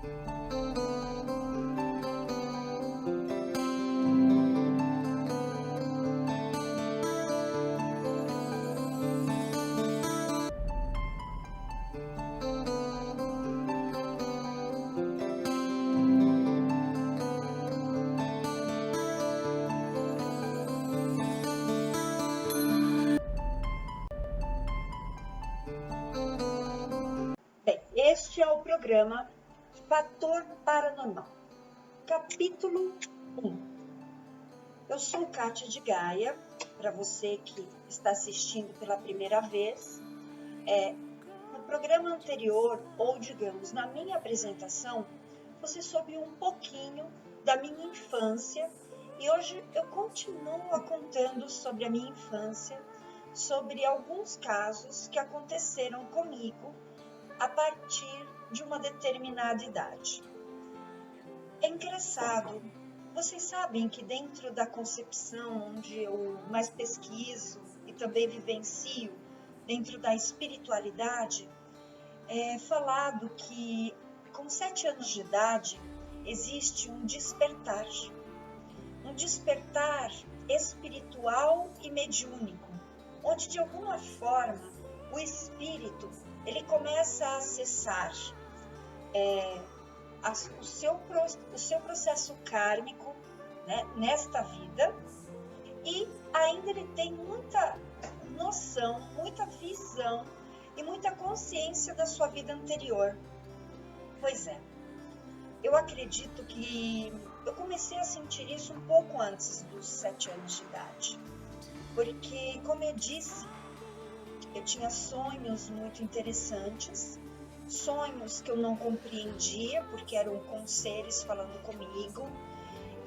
Bem, este é o programa Fator Paranormal, capítulo 1. Eu sou Kátia de Gaia, para você que está assistindo pela primeira vez. No programa anterior, ou digamos, na minha apresentação, você soube um pouquinho da minha infância e hoje eu continuo contando sobre a minha infância, sobre alguns casos que aconteceram comigo a partir de uma determinada idade. É engraçado, vocês sabem que dentro da concepção onde eu mais pesquiso e também vivencio, dentro da espiritualidade, é falado que com 7 anos de idade existe um despertar espiritual e mediúnico, onde de alguma forma o espírito ele começa a acessar o seu processo kármico, né, nesta vida, e ainda ele tem muita noção, muita visão e muita consciência da sua vida anterior. Pois é, eu acredito que eu comecei a sentir isso um pouco antes dos 7 anos de idade, porque, como eu disse, eu tinha sonhos muito interessantes, sonhos que eu não compreendia, porque eram com seres falando comigo.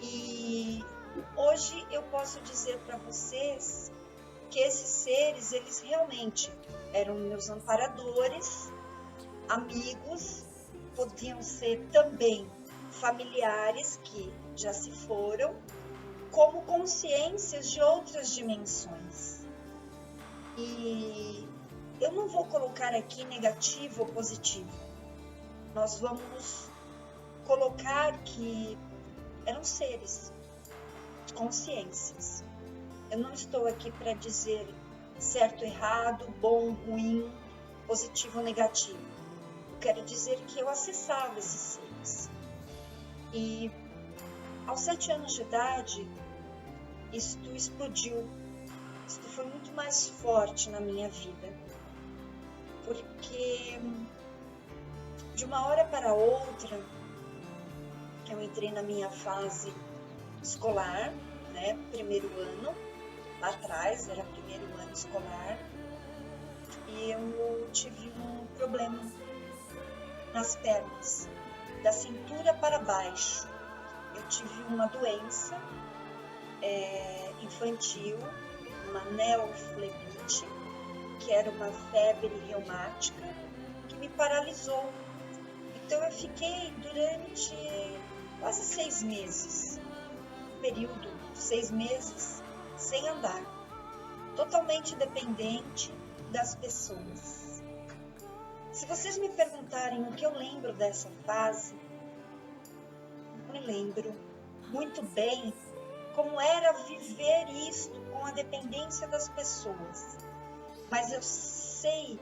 E hoje eu posso dizer para vocês que esses seres, eles realmente eram meus amparadores, amigos, podiam ser também familiares que já se foram, como consciências de outras dimensões. E eu não vou colocar aqui negativo ou positivo. Nós vamos colocar que eram seres, consciências. Eu não estou aqui para dizer certo, errado, bom, ruim, positivo ou negativo. Eu quero dizer que eu acessava esses seres. E aos 7 anos de idade, isto explodiu. Isto foi muito mais forte na minha vida, porque de uma hora para outra, eu entrei na minha fase escolar, né, primeiro ano, lá atrás era primeiro ano escolar, e eu tive um problema nas pernas, da cintura para baixo. Eu tive uma doença infantil, uma neoflebite, que era uma febre reumática, que me paralisou. Então eu fiquei durante quase 6 meses, um período, 6 meses, sem andar, totalmente dependente das pessoas. Se vocês me perguntarem o que eu lembro dessa fase, eu me lembro muito bem como era viver isto com a dependência das pessoas. Mas eu sei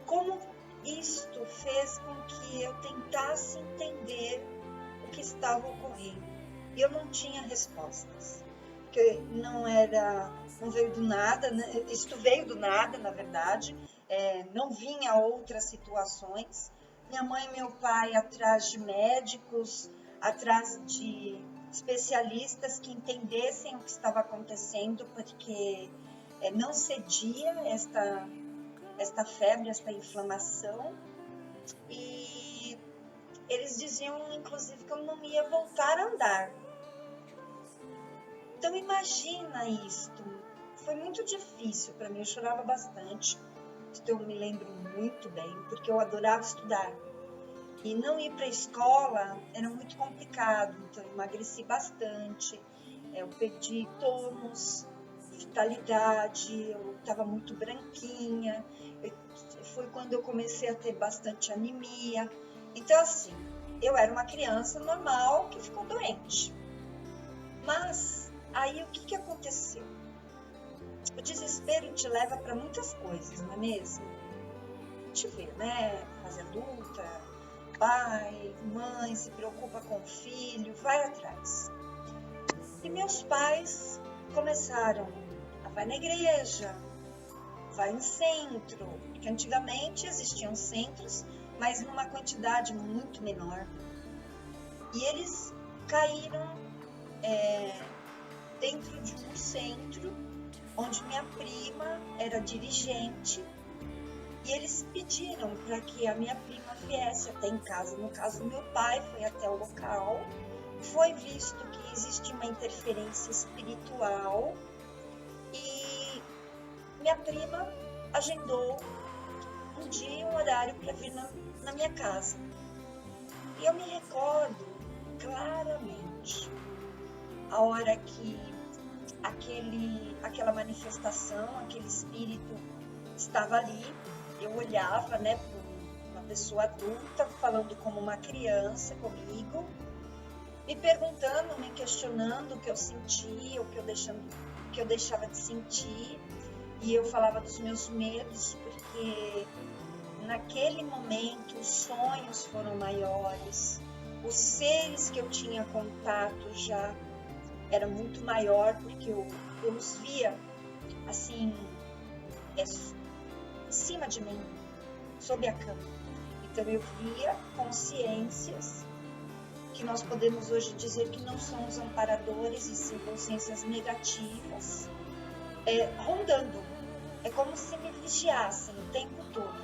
como isto fez com que eu tentasse entender o que estava ocorrendo. E eu não tinha respostas. Porque não veio do nada, né? Isto veio do nada, na verdade. Não vinha outras situações. Minha mãe e meu pai atrás de médicos, atrás de especialistas que entendessem o que estava acontecendo, porque não cedia esta febre, esta inflamação, e eles diziam, inclusive, que eu não ia voltar a andar. Então imagina isto, foi muito difícil para mim, eu chorava bastante, então eu me lembro muito bem, porque eu adorava estudar. E não ir para a escola era muito complicado, então eu emagreci bastante, eu perdi tônus, vitalidade, eu estava muito branquinha, foi quando eu comecei a ter bastante anemia. Então assim, eu era uma criança normal que ficou doente. Mas aí o que aconteceu? O desespero te leva para muitas coisas, não é mesmo? A gente vê, né? Fase adulta, pai, mãe, se preocupa com o filho, vai atrás. E meus pais começaram a vai na igreja, vai em centro, porque antigamente existiam centros, mas numa quantidade muito menor. E eles caíram dentro de um centro onde minha prima era dirigente, e eles pediram para que a minha prima viesse até em casa. No caso, meu pai foi até o local, foi visto que existe uma interferência espiritual e minha prima agendou um dia, um horário para vir na minha casa. E eu me recordo claramente a hora que aquela manifestação, aquele espírito estava ali. Eu olhava, né, para uma pessoa adulta falando como uma criança comigo, me perguntando, me questionando o que eu sentia, o que eu deixava de sentir. E eu falava dos meus medos, porque naquele momento os sonhos foram maiores, os seres que eu tinha contato já era muito maior, porque eu os via assim, em cima de mim, sob a cama. Então eu via consciências que nós podemos hoje dizer que não são os amparadores, e sim consciências negativas, rondando. É como se me vigiassem o tempo todo.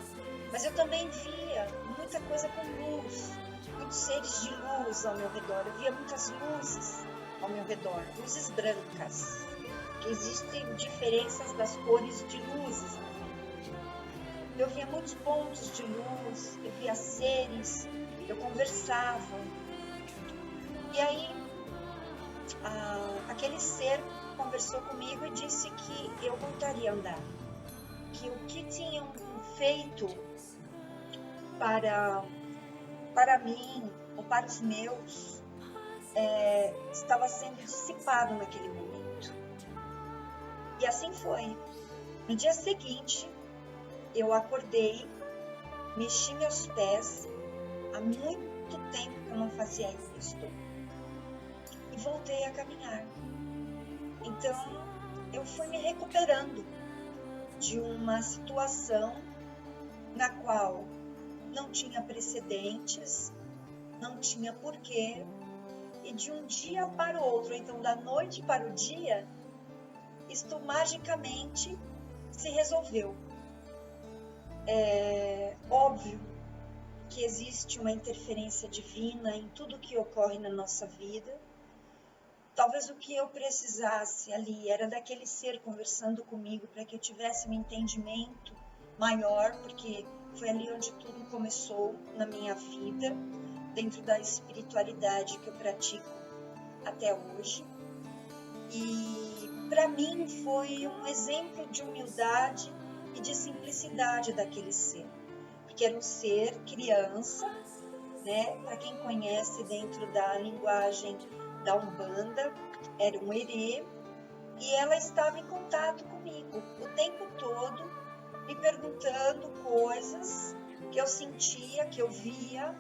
Mas eu também via muita coisa com luz, muitos seres de luz ao meu redor. Eu via muitas luzes ao meu redor, luzes brancas, que existem diferenças das cores de luzes também. Eu via muitos pontos de luz, eu via seres, eu conversava. E aí, aquele ser conversou comigo e disse que eu voltaria a andar, que o que tinham feito para mim ou para os meus estava sendo dissipado naquele momento. E assim foi. No dia seguinte, eu acordei, mexi meus pés, há muito tempo que eu não fazia isso, e voltei a caminhar. Então, eu fui me recuperando de uma situação na qual não tinha precedentes, não tinha porquê, e de um dia para o outro, então da noite para o dia, isto magicamente se resolveu. É óbvio que existe uma interferência divina em tudo que ocorre na nossa vida. Talvez o que eu precisasse ali era daquele ser conversando comigo para que eu tivesse um entendimento maior, porque foi ali onde tudo começou na minha vida, dentro da espiritualidade que eu pratico até hoje. E para mim foi um exemplo de humildade e de simplicidade daquele ser, porque era um ser criança, né? Para quem conhece dentro da linguagem da Umbanda, era um erê, e ela estava em contato comigo o tempo todo, me perguntando coisas que eu sentia, que eu via,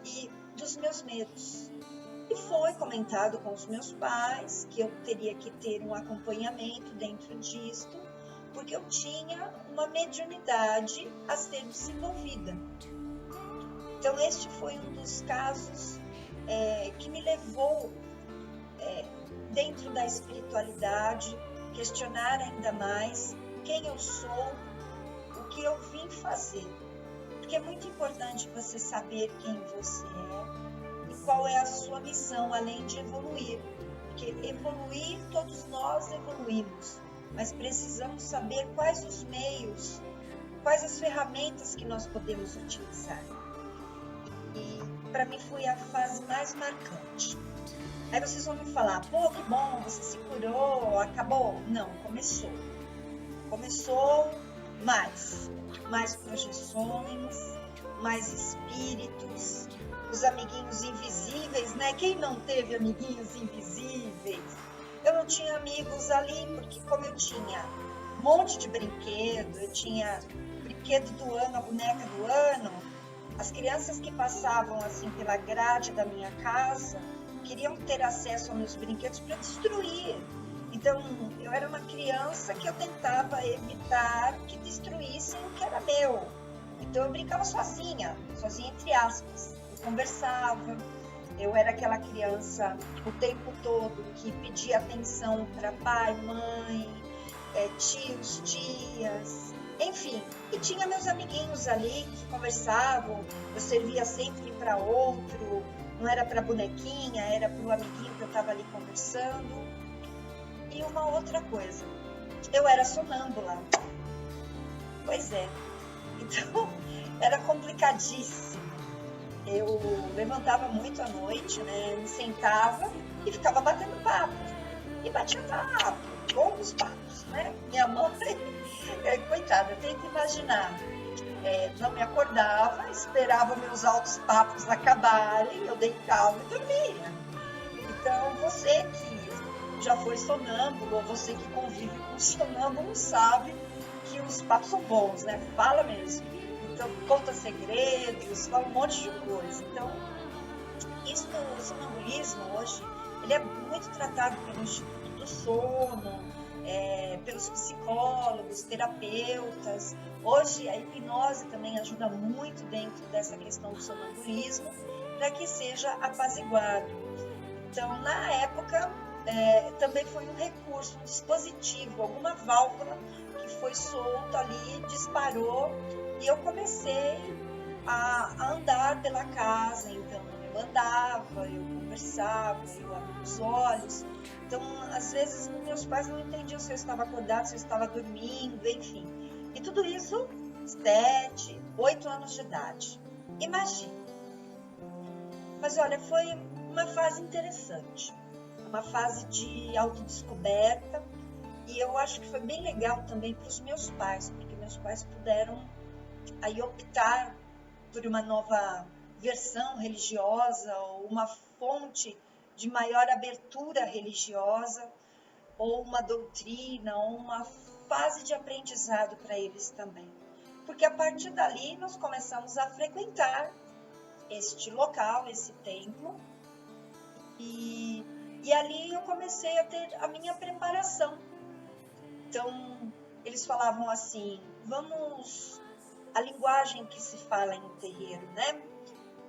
e dos meus medos. E foi comentado com os meus pais que eu teria que ter um acompanhamento dentro disto, porque eu tinha uma mediunidade a ser desenvolvida. Então este foi um dos casos que me levou dentro da espiritualidade, questionar ainda mais quem eu sou, o que eu vim fazer. Porque é muito importante você saber quem você é e qual é a sua missão, além de evoluir. Porque evoluir, todos nós evoluímos, mas precisamos saber quais os meios, quais as ferramentas que nós podemos utilizar. E para mim foi a fase mais marcante. Aí vocês vão me falar, pô, que bom, você se curou, acabou. Não, começou. Começou mais projeções, mais espíritos, os amiguinhos invisíveis, né? Quem não teve amiguinhos invisíveis? Eu não tinha amigos ali, porque como eu tinha um monte de brinquedo, eu tinha brinquedo do ano, a boneca do ano, as crianças que passavam assim pela grade da minha casa queriam ter acesso aos meus brinquedos para destruir. Então, eu era uma criança que eu tentava evitar que destruíssem o que era meu. Então, eu brincava sozinha entre aspas. Eu conversava, eu era aquela criança o tempo todo que pedia atenção para pai, mãe, tios, tias, enfim. E tinha meus amiguinhos ali que conversavam, eu servia sempre para outro, não era para bonequinha, era para o amiguinho que eu estava ali conversando. E uma outra coisa, eu era sonâmbula. Pois é, então era complicadíssimo. Eu levantava muito à noite, né? Me sentava e ficava batendo papo. E batia papo, longos papos, né? Minha mãe, coitada, tenta imaginar. Não me acordava, esperava meus altos papos acabarem, eu deitava e dormia. Então, você que já foi sonâmbulo, ou você que convive com sonâmbulo sabe que os papos são bons, né? Fala mesmo. Então, conta segredos, fala um monte de coisa. Então, isso no sonambulismo hoje, ele é muito tratado pelo Instituto do Sono, pelos psicólogos, terapeutas. Hoje, a hipnose também ajuda muito dentro dessa questão do sonambulismo, para que seja apaziguado. Então, na época, também foi um recurso, um dispositivo, alguma válvula que foi solta ali, disparou, e eu comecei a andar pela casa. Então eu andava, eu conversava, eu abria os olhos. Então, às vezes, meus pais não entendiam se eu estava acordada, se eu estava dormindo, enfim. E tudo isso, 7, 8 anos de idade. Imagina. Mas olha, foi uma fase interessante. Uma fase de autodescoberta, e eu acho que foi bem legal também para os meus pais, porque meus pais puderam aí optar por uma nova versão religiosa, ou uma fonte de maior abertura religiosa, ou uma doutrina, ou uma fase de aprendizado para eles também. Porque a partir dali nós começamos a frequentar este local, esse templo, e ali eu comecei a ter a minha preparação. Então, eles falavam assim, a linguagem que se fala em terreiro, né?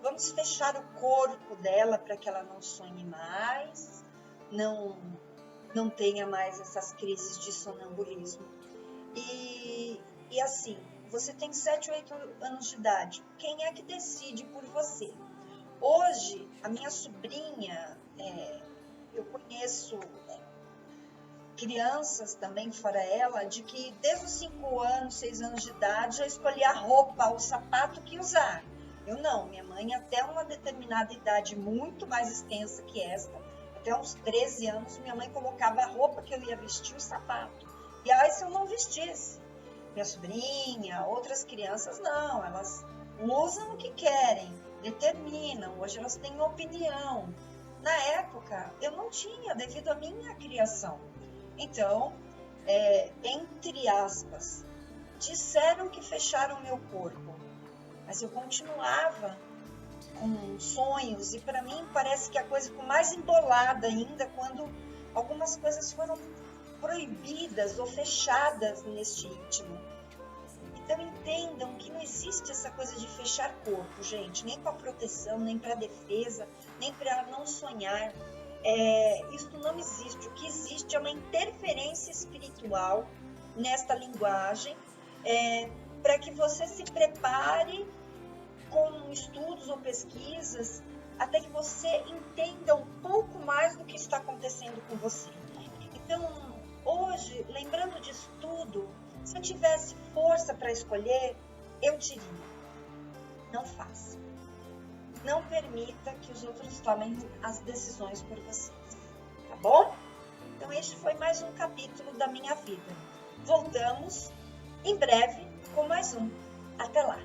Vamos fechar o corpo dela para que ela não sonhe mais, não tenha mais essas crises de sonambulismo. E assim, você tem 7 ou 8 anos de idade, quem é que decide por você? Hoje, a minha sobrinha, eu conheço crianças também, fora ela, de que desde os 5 anos, 6 anos de idade, já escolhia a roupa, o sapato que usar. Eu não, minha mãe até uma determinada idade muito mais extensa que esta, até uns 13 anos, minha mãe colocava a roupa que eu ia vestir, o sapato. E aí, se eu não vestisse, minha sobrinha, outras crianças, não, elas usam o que querem, determinam, hoje elas têm opinião. Na época, eu não tinha, devido à minha criação. Então, entre aspas, disseram que fecharam meu corpo, mas eu continuava com sonhos, e para mim parece que a coisa ficou mais embolada ainda quando algumas coisas foram proibidas ou fechadas neste íntimo. Então entendam que não existe essa coisa de fechar corpo, gente, nem para proteção, nem para defesa, nem para não sonhar. Isso não existe. O que existe é uma interferência espiritual nesta linguagem, para que você se prepare com estudos ou pesquisas, até que você entenda um pouco mais do que está acontecendo com você. Então, hoje, lembrando disso tudo, se eu tivesse força para escolher, eu diria, não faça. Não permita que os outros tomem as decisões por vocês, tá bom? Então, este foi mais um capítulo da minha vida. Voltamos em breve com mais um. Até lá!